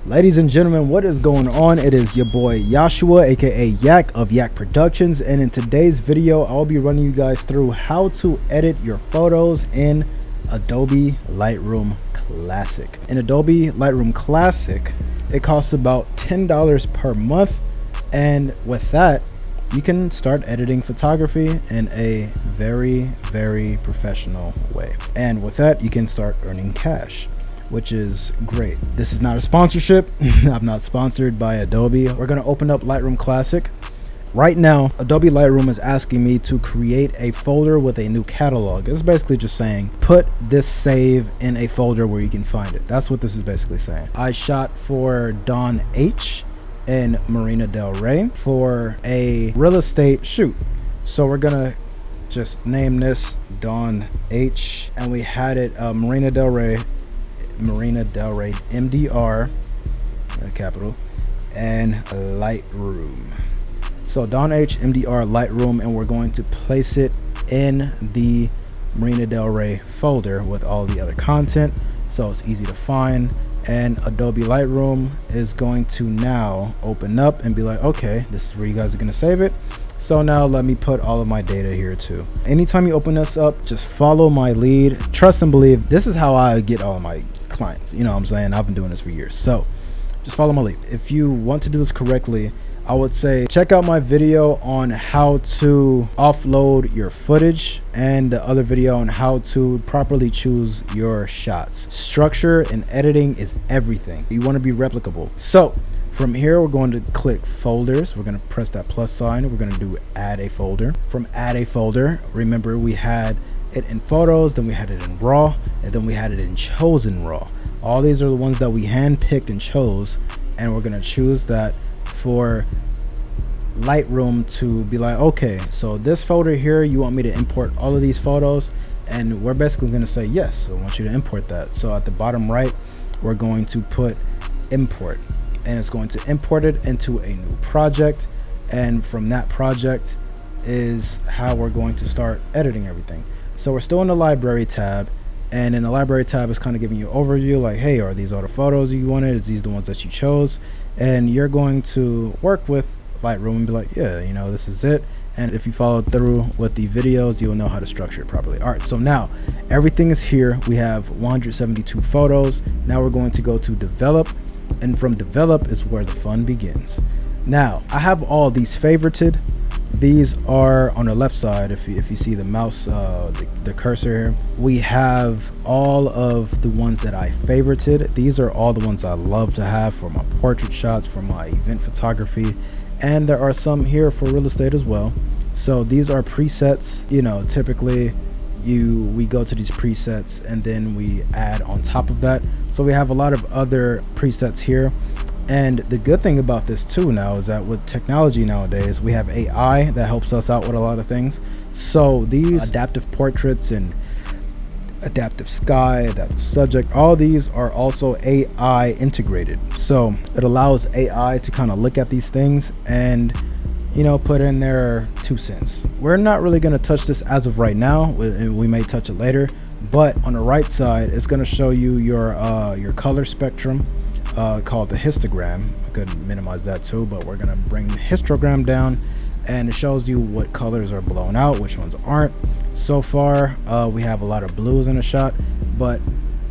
Ladies and gentlemen, what is going on? It is your boy Joshua, aka Yak of Yak Productions, and in today's video I'll be running you guys through how to edit your photos in Adobe Lightroom Classic. In Adobe Lightroom Classic, it costs about $10 per month, and with that you can start editing photography in a very professional way, and with that you can start earning cash, which is great. This is not a sponsorship. I'm not sponsored by Adobe. We're gonna open up Lightroom Classic. Right now, Adobe Lightroom is asking me to create a folder with a new catalog. It's basically just saying, put this save in a folder where you can find it. That's what this is basically saying. I shot for Don H in Marina Del Rey for a real estate shoot. So we're gonna just name this Don H, and we had it Marina Del Rey MDR, capital, and Lightroom. So Don H MDR Lightroom, and we're going to place it in the Marina Del Rey folder with all the other content, so it's easy to find. And Adobe Lightroom is going to now open up and be like, okay, this is where you guys are going to save it. So now let me put all of my data here too. Anytime you open this up, just follow my lead. Trust and believe, this is how I get all of my clients. You know what I'm saying? I've been doing this for years. So just follow my lead. If you want to do this correctly, I would say check out my video on how to offload your footage and the other video on how to properly choose your shots. Structure and editing is everything. You want to be replicable. So from here, we're going to click folders. We're going to press that plus sign. We're going to do add a folder. From add a folder, remember we had it in photos, then we had it in raw, and then we had it in chosen raw. All these are the ones that we handpicked and chose, and we're going to choose that for Lightroom to be like, okay, so this folder here, you want me to import all of these photos, and we're basically going to say yes, I want you to import that. So at the bottom right, we're going to put import, and it's going to import it into a new project, and from that project is how we're going to start editing everything. So we're still in the library tab, and in the library tab is kind of giving you an overview like, hey, are these all the photos you wanted? Is these the ones that you chose? And you're going to work with Lightroom and be like, yeah, you know, this is it. And if you follow through with the videos, you'll know how to structure it properly. All right, so now everything is here. We have 172 photos. Now we're going to go to develop, and from develop is where the fun begins. Now I have all these favorited. These are on the left side. If you see the mouse, the cursor here, we have all of the ones that I favorited. These are all the ones I love to have for my portrait shots, for my event photography, and there are some here for real estate as well. So these are presets. You know, typically we go to these presets and then we add on top of that. So we have a lot of other presets here. And the good thing about this too now is that with technology nowadays, we have AI that helps us out with a lot of things. So these adaptive portraits and adaptive sky, adaptive subject, all these are also AI integrated. So it allows AI to kind of look at these things and, you know, put in their 2 cents. We're not really going to touch this as of right now. We may touch it later, but on the right side, it's going to show you your color spectrum. Called the histogram. I could minimize that too, but we're gonna bring the histogram down, and it shows you what colors are blown out, which ones aren't. So far we have a lot of blues in the shot, but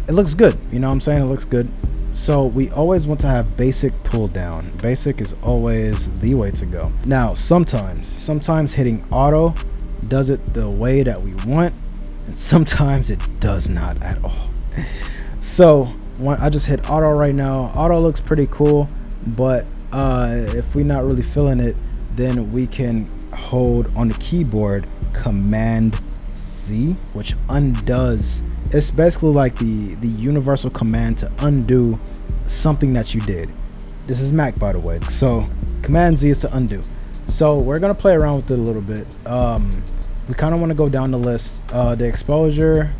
it looks good. You know what I'm saying? It looks good. So we always want to have basic pull down. Basic is always the way to go. Now sometimes hitting auto does it the way that we want, and sometimes it does not at all. So I just hit auto right now. Auto looks pretty cool, but if we're not really feeling it, then we can hold on the keyboard Command Z, which undoes. It's basically like the universal command to undo something that you did. This is Mac, by the way, so Command Z is to undo. So we're gonna play around with it a little bit. We kind of want to go down the list. The exposure,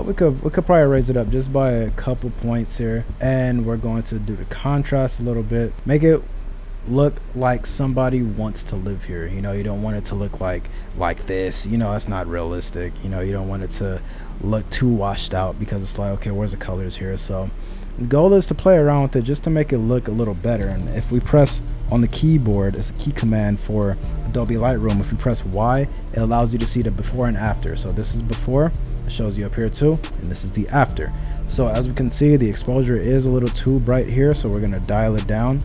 we could probably raise it up just by a couple points here, and we're going to do the contrast a little bit, make it look like somebody wants to live here. You know, you don't want it to look like this. You know, that's not realistic. You know, you don't want it to look too washed out, because it's like, okay, where's the colors here? So The goal is to play around with it just to make it look a little better. And if we press on the keyboard, it's a key command for Adobe Lightroom. If you press Y, it allows you to see the before and after. So this is before, it shows you up here too, and this is the after. So as we can see, the exposure is a little too bright here, so we're gonna dial it down.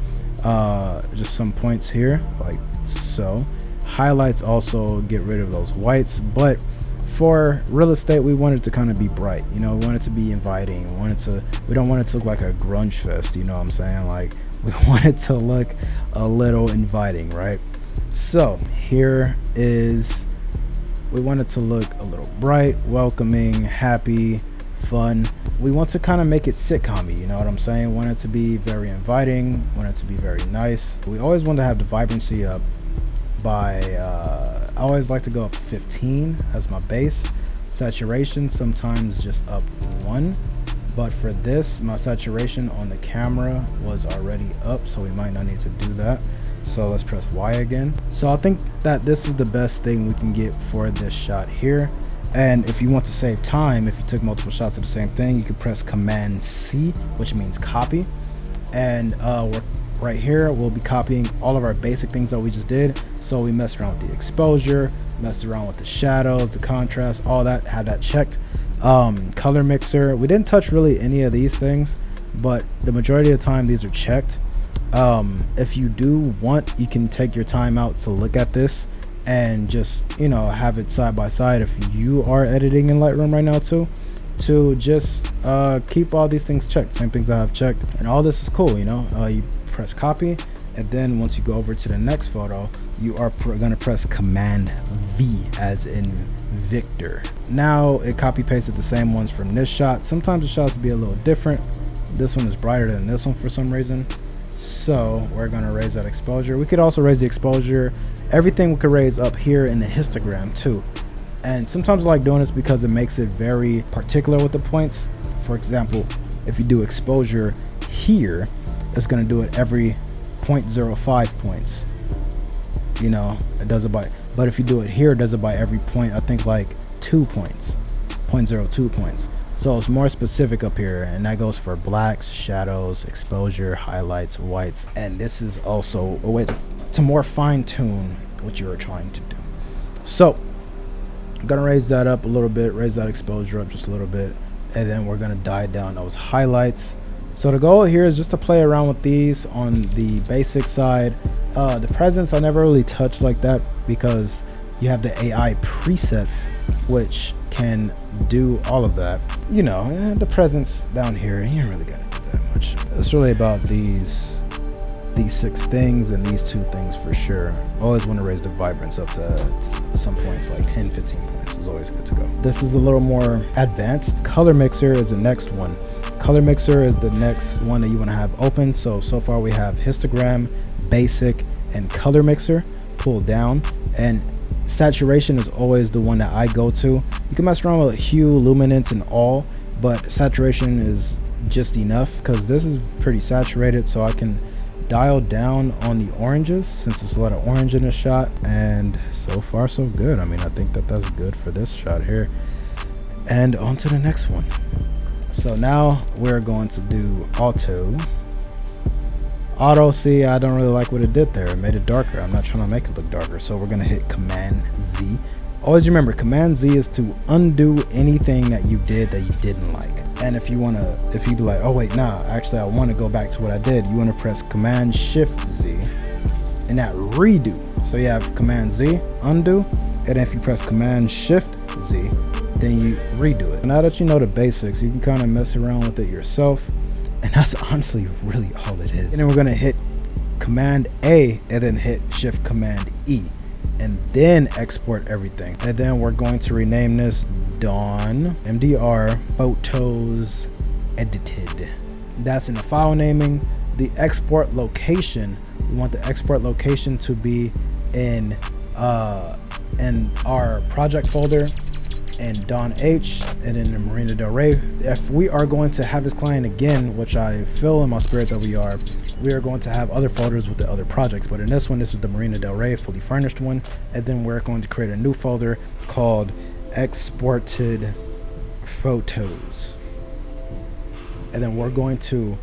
Just some points here, like so. Highlights also get rid of those whites, but for real estate, we want it to kind of be bright, you know, we want it to be inviting. We don't want it to look like a grunge fest, you know what I'm saying? Like, we want it to look a little inviting, right? So here is, we want it to look a little bright, welcoming, happy, fun. We want to kind of make it sitcom-y, you know what I'm saying? Want it to be very inviting, want it to be very nice. We always want to have the vibrancy up by I always like to go up 15 as my base. Saturation sometimes just up 1, but for this, my saturation on the camera was already up, so we might not need to do that. So let's press Y again. So I think that this is the best thing we can get for this shot here. And if you want to save time, if you took multiple shots of the same thing, you could press Command C, which means copy. And we're right here, we'll be copying all of our basic things that we just did. So we messed around with the exposure, messed around with the shadows, the contrast, all that, had that checked. Color mixer, we didn't touch really any of these things, but the majority of the time these are checked. If you do want, you can take your time out to look at this and just, you know, have it side by side if you are editing in Lightroom right now too, to just keep all these things checked, same things I have checked, and all this is cool, you know. You press copy, and then once you go over to the next photo, you are gonna press Command V as in Victor. Now it copy pasted the same ones from this shot. Sometimes the shots be a little different. This one is brighter than this one for some reason, so we're gonna raise that exposure. We could also raise the exposure. Everything we could raise up here in the histogram too. And sometimes I like doing this because it makes it very particular with the points. For example, if you do exposure here, it's going to do it every 0.05 points. You know, it does it by, but if you do it here, it does it by every point, I think like 2 points, 0.02 points. So it's more specific up here, and that goes for blacks, shadows, exposure, highlights, whites. And this is also a way to more fine tune what you're trying to do. So I'm gonna raise that up a little bit, raise that exposure up just a little bit, and then we're gonna dial down those highlights. So the goal here is just to play around with these on the basic side. The presence I never really touched like that because you have the AI presets which can do all of that. You know, the presence down here, you don't really gotta do that much. It's really about these 6 things and these 2 things for sure. Always want to raise the vibrance up to some points, like 10-15 points is always good to go. This is a little more advanced. Color mixer is the next one. Color mixer is the next one that you want to have open. So far we have histogram, basic, and color mixer pulled down, and saturation is always the one that I go to. You can mess around with hue, luminance, and all, but saturation is just enough because this is pretty saturated, so I can dial down on the oranges since there's a lot of orange in the shot. And so far so good. I mean, I think that that's good for this shot here. And on to the next one. So now we're going to do auto. See, I don't really like what it did there. It made it darker. I'm not trying to make it look darker, so we're gonna hit Command Z. Always remember, Command Z is to undo anything that you did that you didn't like. And if you be like, oh wait, nah, actually I want to go back to what I did, you want to press Command Shift Z and that redo. So you have Command Z, undo, and if you press Command Shift Z, then you redo it. Now that you know the basics, you can kind of mess around with it yourself, and that's honestly really all it is. And then we're gonna hit Command A and then hit Shift Command E, and then export everything. And then we're going to rename this Dawn MDR Photos Edited. That's in the file naming. The export location, we want the export location to be in our project folder and Dawn H, and in the Marina Del Rey. If we are going to have this client again, which I feel in my spirit that we are going to have other folders with the other projects, but in this one, this is the Marina Del Rey fully furnished one, and then we're going to create a new folder called Exported Photos. and then we're going to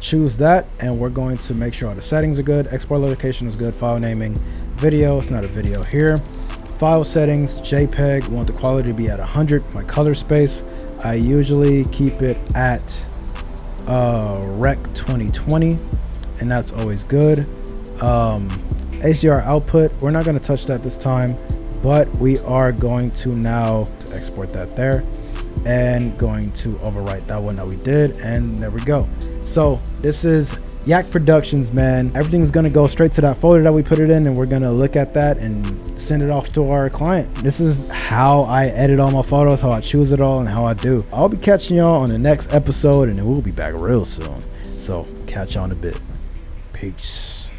choose that, and we're going to make sure all the settings are good. Export location is good. File naming, video, it's not a video here. File settings, JPEG, we want the quality to be at 100. My color space, I usually keep it at Rec 2020, and that's always good. HDR output, we're not going to touch that this time, but we are going to now export that there, and going to overwrite that one that we did, and there we go. So this is Yak Productions, man. Everything's gonna go straight to that folder that we put it in, and we're gonna look at that and send it off to our client. This is how I edit all my photos, how I choose it all, and how I do. I'll be catching y'all on the next episode, and then we'll be back real soon. So catch you on a bit. Peace.